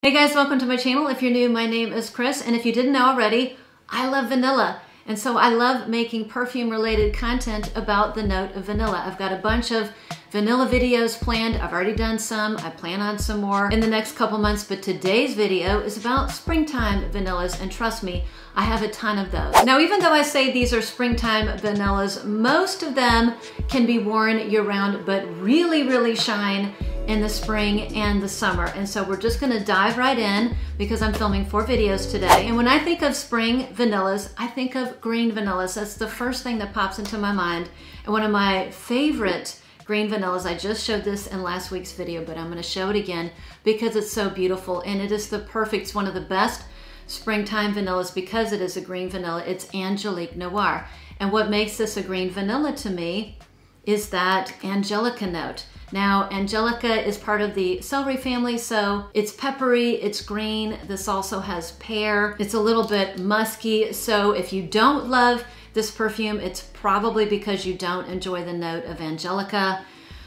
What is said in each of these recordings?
Hey guys, welcome to my channel. If you're new, my name is Chris, and if you didn't know already, I love vanilla. And so I love making perfume related content about the note of vanilla. I've got a bunch of vanilla videos planned. I've already done some. I plan on some more in the next couple months, but today's video is about springtime vanillas, and trust me, I have a ton of those. Now, even though I say these are springtime vanillas, most of them can be worn year round, but really shine in the spring and the summer. And so we're just gonna dive right in because I'm filming 4 videos today. And when I think of spring vanillas, I think of green vanillas. That's the first thing that pops into my mind. And one of my favorite green vanillas, I just showed this in last week's video, but I'm gonna show it again because it's so beautiful and it is the perfect, it's one of the best springtime vanillas because it is a green vanilla. It's Angelique Noir. And what makes this a green vanilla to me is that Angelica note. Now, Angelica is part of the celery family, so it's peppery, it's green. This also has pear. It's a little bit musky, so if you don't love this perfume, it's probably because you don't enjoy the note of Angelica.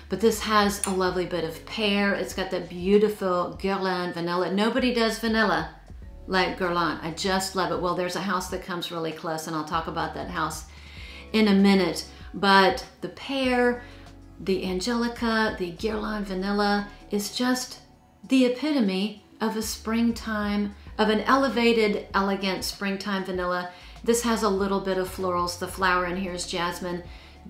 But this has a lovely bit of pear. It's got that beautiful Guerlain vanilla. Nobody does vanilla like Guerlain. I just love it. Well, there's a house that comes really close, and I'll talk about that house in a minute. But the pear, the Angelica, the Guerlain vanilla is just the epitome of a springtime, of an elevated, elegant springtime vanilla. This has a little bit of florals. The flower in here is jasmine.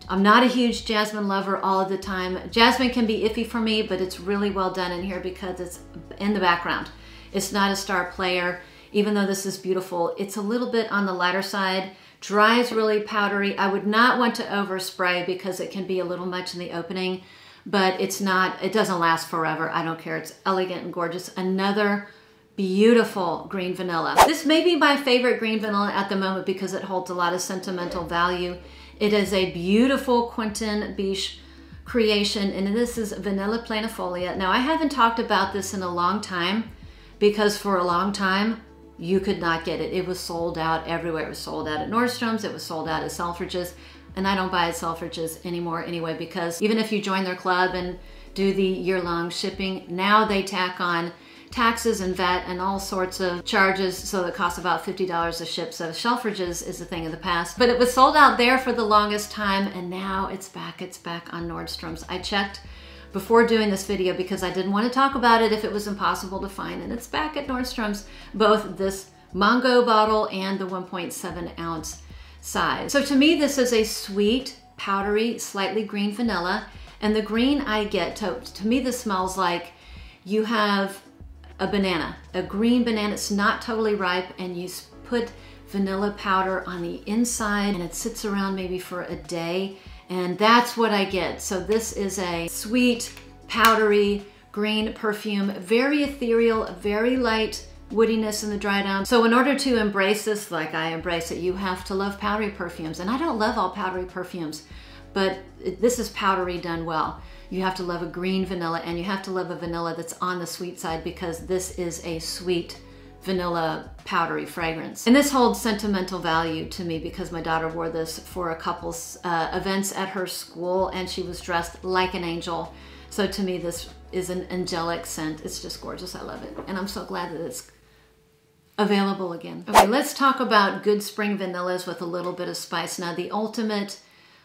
I'm not a huge jasmine lover all of the time. Jasmine can be iffy for me, but it's really well done in here because it's in the background. It's not a star player. Even though this is beautiful, it's a little bit on the lighter side. Dries really powdery. I would not want to overspray because it can be a little much in the opening, but it's not, it doesn't last forever. I don't care. It's elegant and gorgeous. Another beautiful green vanilla. This may be my favorite green vanilla at the moment because it holds a lot of sentimental value. It is a beautiful Quentin Biche creation, and this is Vanilla Planifolia. Now, I haven't talked about this in a long time because for a long time, you could not get it. It was sold out everywhere. It was sold out at Nordstrom's. It was sold out at Selfridges. And I don't buy at Selfridges anymore anyway, because even if you join their club and do the year-long shipping, now they tack on taxes and VAT and all sorts of charges, so it costs about $50 a ship. So Selfridges is a thing of the past. But it was sold out there for the longest time, and now it's back on Nordstrom's. I checked before doing this video because I didn't want to talk about it if it was impossible to find, and it's back at Nordstrom's, both this Mango bottle and the 1.7 ounce size. So to me, this is a sweet, powdery, slightly green vanilla, and the green I get, to me this smells like you have a banana, a green banana. It's not totally ripe, and you put vanilla powder on the inside, and it sits around maybe for a day, and that's what I get. So this is a sweet, powdery, green perfume, very ethereal, very light woodiness in the dry down. So in order to embrace this like I embrace it, you have to love powdery perfumes. And I don't love all powdery perfumes, but this is powdery done well. You have to love a green vanilla, and you have to love a vanilla that's on the sweet side because this is a sweet vanilla powdery fragrance. And this holds sentimental value to me because my daughter wore this for a couple's events at her school, and she was dressed like an angel. So to me, this is an angelic scent. It's just gorgeous. I love it. And I'm so glad that it's available again. Okay, let's talk about good spring vanillas with a little bit of spice. Now, the ultimate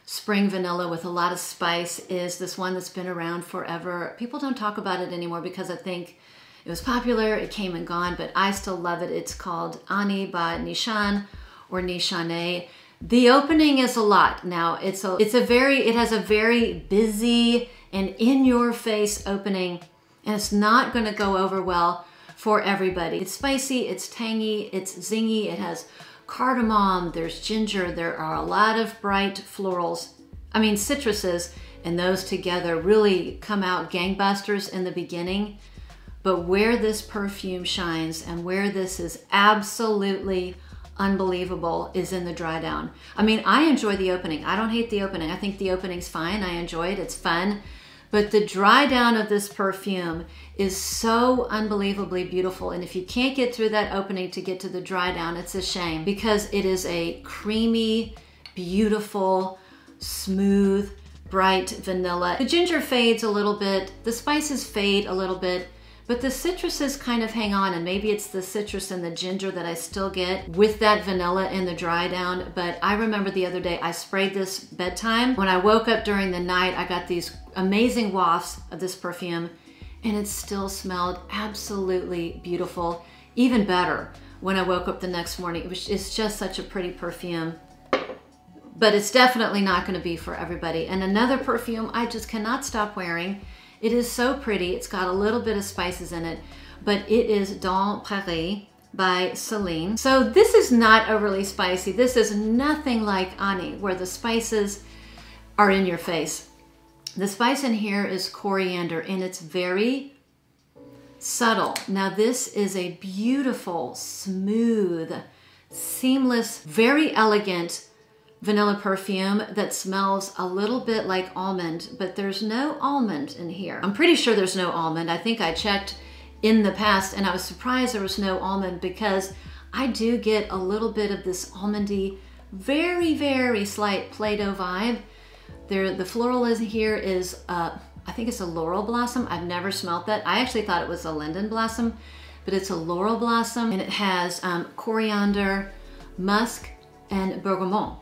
spring vanilla with a lot of spice is this one that's been around forever. People don't talk about it anymore because I think it was popular, it came and gone, but I still love it. It's called Ani by Nishan or Nishan Ani. The opening is a lot. Now, it has a very busy and in-your-face opening, and it's not gonna go over well for everybody. It's spicy, it's tangy, it's zingy, it has cardamom, there's ginger, there are a lot of bright florals. I mean, citruses, and those together really come out gangbusters in the beginning. But where this perfume shines and where this is absolutely unbelievable is in the dry down. I mean, I enjoy the opening. I don't hate the opening. I think the opening's fine. I enjoy it. It's fun. But the dry down of this perfume is so unbelievably beautiful. And if you can't get through that opening to get to the dry down, it's a shame because it is a creamy, beautiful, smooth, bright vanilla. The ginger fades a little bit. The spices fade a little bit. but the citruses kind of hang on, and maybe it's the citrus and the ginger that I still get with that vanilla in the dry down. But I remember the other day I sprayed this bedtime. When I woke up during the night, I got these amazing wafts of this perfume, and it still smelled absolutely beautiful, even better when I woke up the next morning. It's just such a pretty perfume, but it's definitely not going to be for everybody. And another perfume I just cannot stop wearing. It is so pretty. It's got a little bit of spices in it, but it is Dans Paris by Seline. So this is not overly spicy. This is nothing like Ani, where the spices are in your face. The spice in here is coriander, and it's very subtle. Now this is a beautiful, smooth, seamless, very elegant vanilla perfume that smells a little bit like almond, but there's no almond in here. I'm pretty sure there's no almond. I think I checked in the past and I was surprised there was no almond, because I do get a little bit of this almondy, very, very slight Play-Doh vibe. The floral in here is, I think it's a laurel blossom. I've never smelled that. I actually thought it was a linden blossom, but it's a laurel blossom, and it has coriander, musk, and bergamot.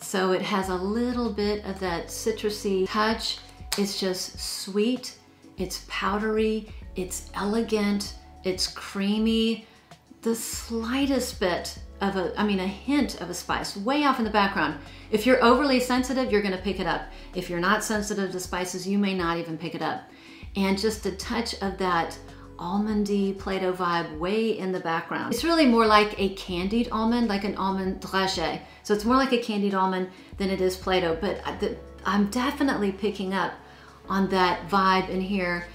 So it has a little bit of that citrusy touch. It's just sweet, it's powdery, it's elegant, it's creamy. The slightest bit of a hint of a spice, way off in the background. If you're overly sensitive, you're gonna pick it up. If you're not sensitive to spices, you may not even pick it up. And just a touch of that almondy Play-Doh vibe way in the background. It's really more like a candied almond, like an almond dragé. So it's more like a candied almond than it is Play-Doh, but I'm definitely picking up on that vibe in here.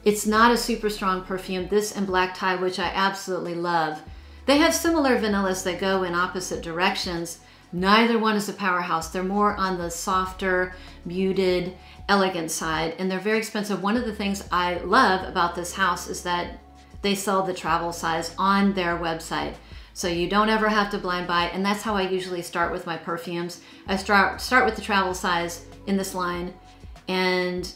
It's not a super strong perfume. This and Black Tie, which I absolutely love. They have similar vanillas that go in opposite directions. Neither one is a powerhouse. They're more on the softer, muted, elegant side, and they're very expensive. One of the things I love about this house is that they sell the travel size on their website. So you don't ever have to blind buy, and that's how I usually start with my perfumes. I start with the travel size in this line, and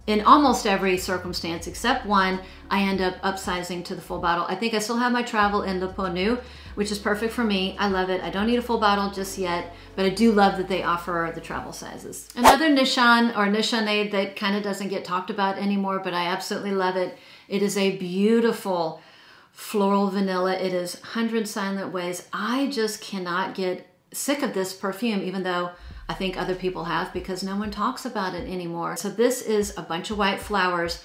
in almost every circumstance except one, I end up upsizing to the full bottle. I think I still have my travel in Le Pot Nu, which is perfect for me. I love it. I don't need a full bottle just yet, but I do love that they offer the travel sizes. Another Nishan or Nishan that kind of doesn't get talked about anymore, but I absolutely love it. It is a beautiful floral vanilla. It is 100 Silent Ways. I just cannot get sick of this perfume, even though I think other people have, because no one talks about it anymore. So this is a bunch of white flowers,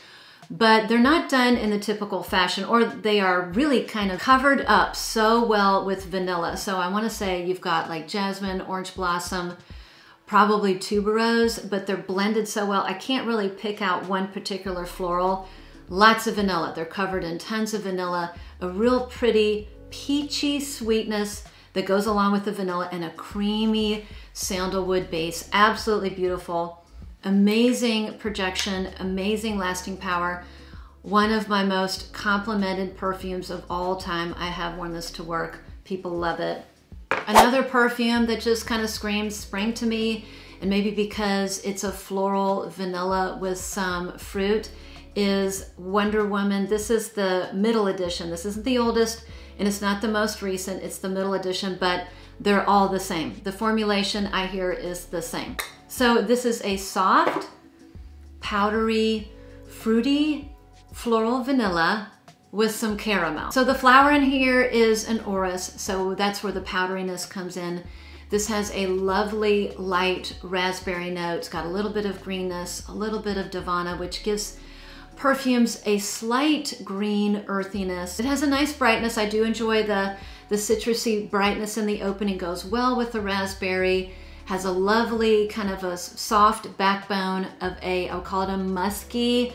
but they're not done in the typical fashion, or they are really kind of covered up so well with vanilla. So I want to say you've got like jasmine, orange blossom, probably tuberose, but they're blended so well. I can't really pick out one particular floral. Lots of vanilla. They're covered in tons of vanilla, a real pretty peachy sweetness that goes along with the vanilla, and a creamy sandalwood base. Absolutely beautiful. Amazing projection, amazing lasting power. One of my most complimented perfumes of all time. I have worn this to work. People love it. Another perfume that just kind of screams spring to me, and maybe because it's a floral vanilla with some fruit, is Wonder Woman. This is the middle edition. This isn't the oldest, and it's not the most recent. It's the middle edition, but they're all the same. The formulation I hear is the same. So this is a soft, powdery, fruity, floral vanilla with some caramel. So the flower in here is an orris, so that's where the powderiness comes in. This has a lovely light raspberry note. It's got a little bit of greenness, a little bit of Davana, which gives perfumes a slight green earthiness. It has a nice brightness. I do enjoy the citrusy brightness in the opening, goes well with the raspberry, has a lovely kind of a soft backbone of I'll call it a musky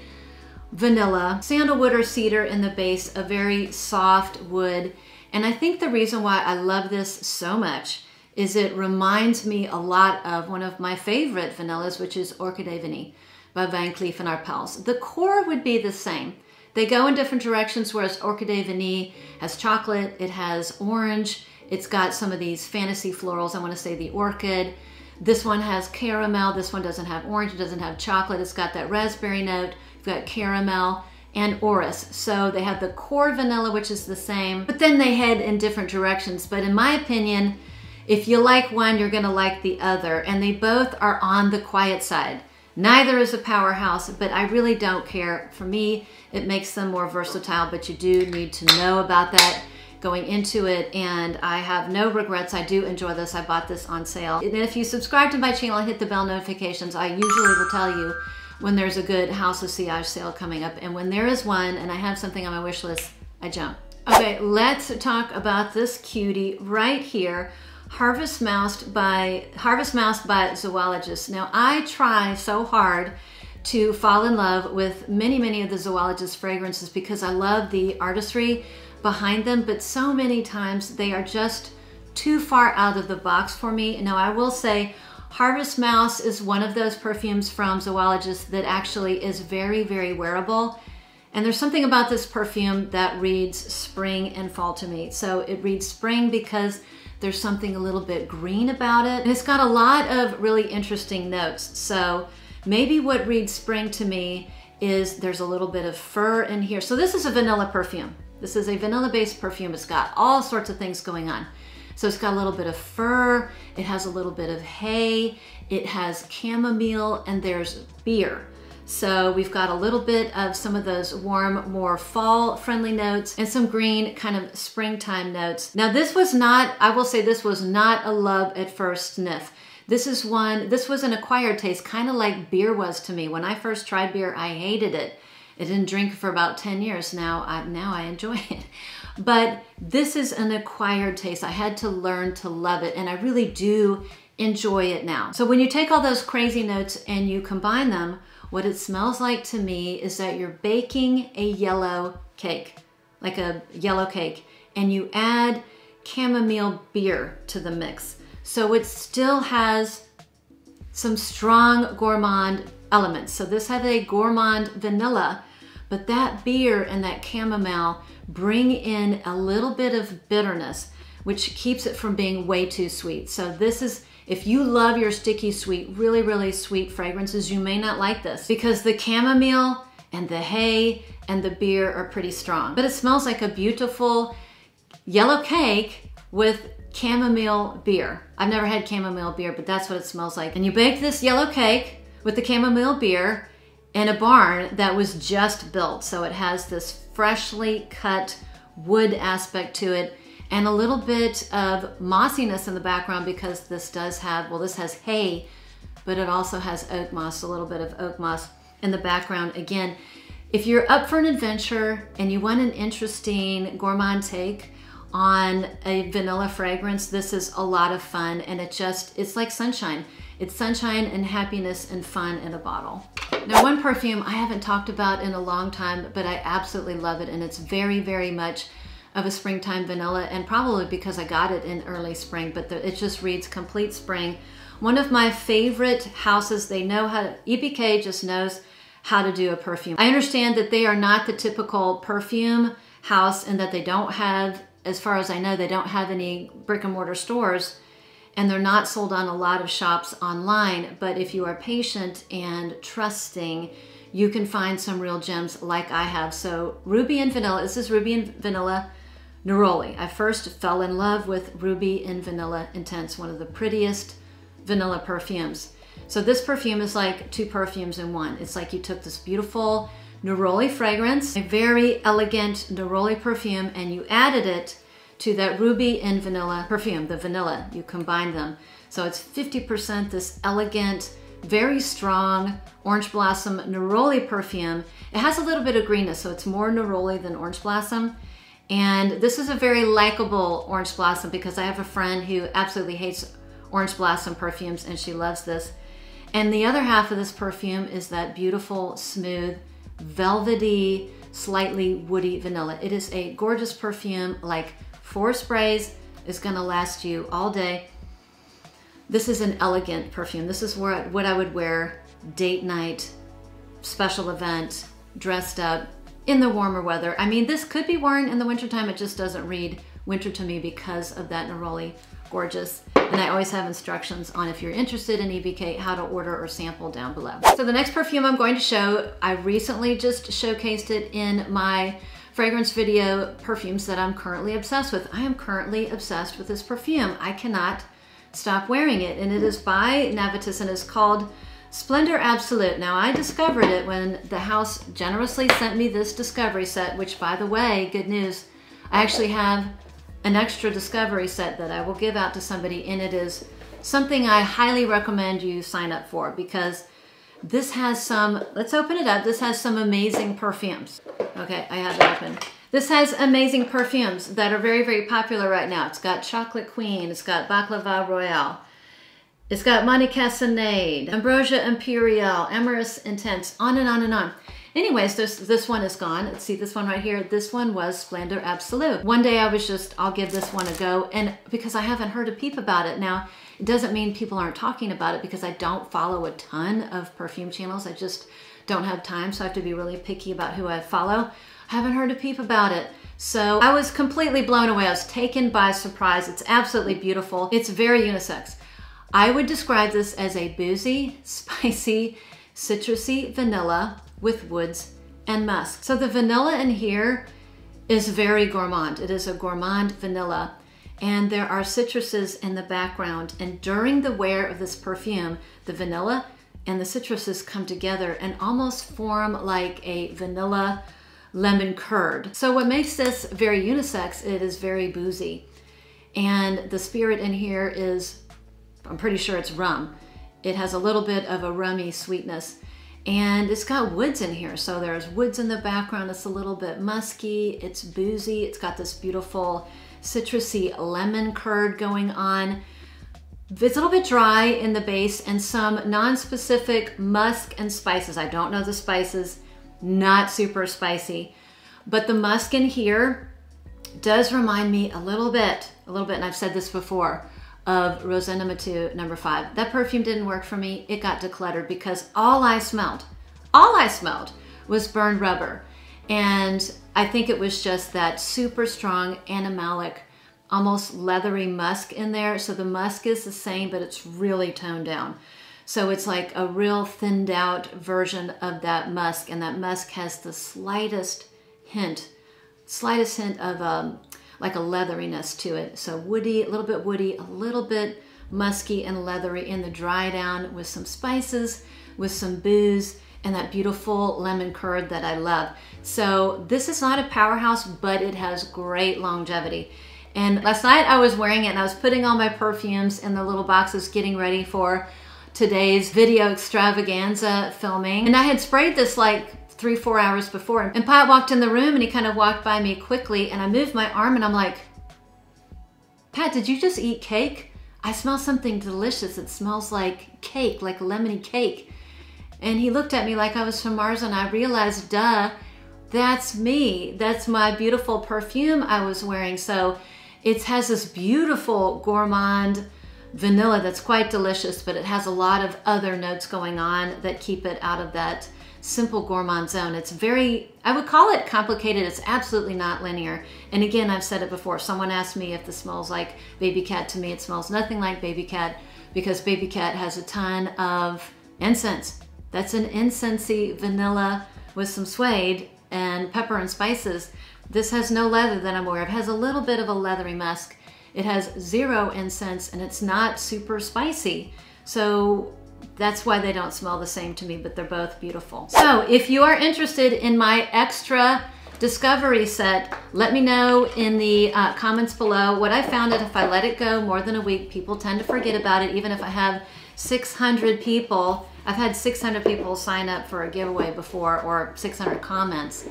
vanilla, sandalwood or cedar in the base, a very soft wood. And I think the reason why I love this so much is it reminds me a lot of one of my favorite vanillas, which is Orchidée Vanille by Van Cleef & Arpels. The core would be the same. They go in different directions, whereas Orchidée Vanille has chocolate, it has orange, it's got some of these fantasy florals. I want to say the orchid. This one has caramel. This one doesn't have orange, it doesn't have chocolate. It's got that raspberry note, you've got caramel, and Orris. So they have the core vanilla, which is the same, but then they head in different directions. But in my opinion, if you like one, you're gonna like the other, and they both are on the quiet side. Neither is a powerhouse, but I really don't care. For me, it makes them more versatile, but you do need to know about that going into it, and I have no regrets. I do enjoy this. I bought this on sale. And if you subscribe to my channel and hit the bell notifications, I usually will tell you when there's a good House of Sillage sale coming up. And when there is one, and I have something on my wish list, I jump. Okay, let's talk about this cutie right here. Harvest Mouse by Zoologist. Now, I try so hard to fall in love with many of the Zoologist fragrances because I love the artistry behind them, but so many times they are just too far out of the box for me. Now, I will say Harvest Mouse is one of those perfumes from Zoologist that actually is very wearable. And there's something about this perfume that reads spring and fall to me. So it reads spring because there's something a little bit green about it. And it's got a lot of really interesting notes. So maybe what reads spring to me is there's a little bit of fur in here. So this is a vanilla perfume. This is a vanilla-based perfume. It's got all sorts of things going on. So it's got a little bit of fur, it has a little bit of hay, it has chamomile, and there's beer. So we've got a little bit of some of those warm, more fall-friendly notes and some green kind of springtime notes. Now this was not, I will say this was not a love at first sniff. This was an acquired taste, kind of like beer was to me. When I first tried beer, I hated it. I didn't drink for about 10 years. Now I enjoy it. But this is an acquired taste. I had to learn to love it, and I really do enjoy it now. So when you take all those crazy notes and you combine them, what it smells like to me is that you're baking a yellow cake, like a yellow cake, and you add chamomile beer to the mix. So it still has some strong gourmand elements. So this has a gourmand vanilla, but that beer and that chamomile bring in a little bit of bitterness, which keeps it from being way too sweet. So this is, if you love your sticky sweet, really sweet fragrances, you may not like this because the chamomile and the hay and the beer are pretty strong. But it smells like a beautiful yellow cake with chamomile beer. I've never had chamomile beer, but that's what it smells like. And you bake this yellow cake with the chamomile beer in a barn that was just built. So it has this freshly cut wood aspect to it and a little bit of mossiness in the background because this does have, well, this has hay, but it also has oak moss, a little bit of oak moss in the background. Again, if you're up for an adventure and you want an interesting gourmand take on a vanilla fragrance, this is a lot of fun, and it's like sunshine. It's sunshine and happiness and fun in a bottle. Now, one perfume I haven't talked about in a long time, but I absolutely love it, and it's very much of a springtime vanilla, and probably because I got it in early spring, but it just reads complete spring. One of my favorite houses, they know how to, EBK just knows how to do a perfume. I understand that they are not the typical perfume house and that they don't have, as far as I know, they don't have any brick and mortar stores, and they're not sold on a lot of shops online. But if you are patient and trusting, you can find some real gems like I have. So Ruby and Vanilla, this is Ruby and Vanilla Neroli. I first fell in love with Ruby and Vanilla Intense, one of the prettiest vanilla perfumes. So this perfume is like two perfumes in one. It's like you took this beautiful Neroli fragrance, a very elegant Neroli perfume, and you added it to that Ruby and Vanilla perfume, the vanilla. You combine them. So it's 50% this elegant, very strong Orange Blossom Neroli perfume. It has a little bit of greenness, so it's more Neroli than Orange Blossom. And this is a very likable Orange Blossom because I have a friend who absolutely hates Orange Blossom perfumes and she loves this. And the other half of this perfume is that beautiful, smooth, velvety, slightly woody vanilla. It is a gorgeous perfume, like 4 sprays is gonna last you all day. This is an elegant perfume. This is what I would wear date night, special event, dressed up in the warmer weather. I mean, this could be worn in the wintertime, it just doesn't read winter to me because of that Neroli. Gorgeous. And I always have instructions on, if you're interested in EBK, how to order or sample down below. So the next perfume I'm going to show, I recently just showcased it in my fragrance video, perfumes that I'm currently obsessed with. I am currently obsessed with this perfume. I cannot stop wearing it. And it is by Navitus and is called Splendor Absolute. Now, I discovered it when the house generously sent me this discovery set, which, by the way, good news, I actually have an extra discovery set that I will give out to somebody, and it is something I highly recommend you sign up for, because this has some, let's open it up, this has some amazing perfumes. Okay, I have it open. This has amazing perfumes that are very, very popular right now. It's got Chocolate Queen, it's got Baklava Royale, it's got Monte Cassinade, Ambrosia Imperial, Amorous Intense, on and on and on. Anyways, this one is gone. Let's see this one right here. This one was Splendor Absolute. One day I was just, I'll give this one a go, and because I haven't heard a peep about it. Now, it doesn't mean people aren't talking about it, because I don't follow a ton of perfume channels. I just don't have time, so I have to be really picky about who I follow. I haven't heard a peep about it. So I was completely blown away. I was taken by surprise. It's absolutely beautiful. It's very unisex. I would describe this as a boozy, spicy, citrusy vanilla with woods and musk. So the vanilla in here is very gourmand. It is a gourmand vanilla, and there are citruses in the background. And during the wear of this perfume, the vanilla and the citruses come together and almost form like a vanilla lemon curd. So what makes this very unisex, it is very boozy. And the spirit in here is, I'm pretty sure it's rum. It has a little bit of a rummy sweetness. And it's got woods in here. So there's woods in the background. It's a little bit musky. It's boozy. It's got this beautiful citrusy lemon curd going on. It's a little bit dry in the base, and some non-specific musk and spices. I don't know the spices, not super spicy. But the musk in here does remind me a little bit, and I've said this before, of Rosanna Matu No. 5. That perfume didn't work for me. It got decluttered because all I smelled was burned rubber. And I think it was just that super strong animalic, almost leathery musk in there. So the musk is the same, but it's really toned down. So it's like a real thinned out version of that musk. And that musk has the slightest hint of like a leatheriness to it. So woody, a little bit woody, a little bit musky and leathery in the dry down, with some spices, with some booze, and that beautiful lemon curd that I love. So this is not a powerhouse, but it has great longevity. And last night I was wearing it, and I was putting all my perfumes in the little boxes, getting ready for today's video extravaganza filming. And I had sprayed this like 3-4 hours before, and Pat walked in the room, and he kind of walked by me quickly, and I moved my arm, and I'm like, Pat, did you just eat cake? I smell something delicious. It smells like cake, like lemony cake. And he looked at me like I was from Mars, and I realized, duh, that's me. That's my beautiful perfume I was wearing. So it has this beautiful gourmand vanilla that's quite delicious, but it has a lot of other notes going on that keep it out of that simple gourmand zone. It's very, I would call it complicated. It's absolutely not linear. And again, I've said it before. Someone asked me if this smells like Baby Cat. To me, it smells nothing like Baby Cat, because Baby Cat has a ton of incense. That's an incensey vanilla with some suede and pepper and spices. This has no leather that I'm aware of. It has a little bit of a leathery musk. It has 0 incense, and it's not super spicy. So that's why they don't smell the same to me, but they're both beautiful. So if you are interested in my extra discovery set, let me know in the comments below. What I found, if I let it go more than a week, people tend to forget about it. Even if I have 600 people, I've had 600 people sign up for a giveaway before, or 600 comments.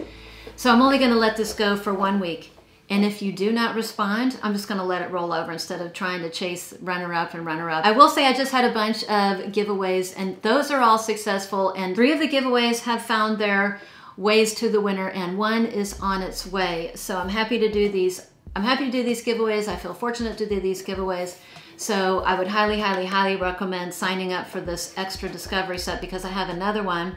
So I'm only gonna let this go for 1 week. And if you do not respond, I'm just gonna let it roll over instead of trying to chase runner-up and runner-up. I will say I just had a bunch of giveaways, and those are all successful, and 3 of the giveaways have found their ways to the winner, and 1 is on its way. So I'm happy to do these. I'm happy to do these giveaways. I feel fortunate to do these giveaways. So I would highly, highly, highly recommend signing up for this extra discovery set, because I have another one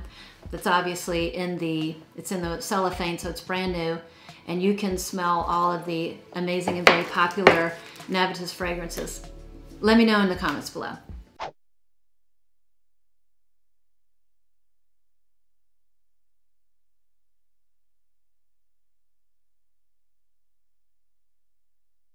that's obviously it's in the cellophane, so it's brand new. and you can smell all of the amazing and very popular Navitas fragrances. Let me know in the comments below.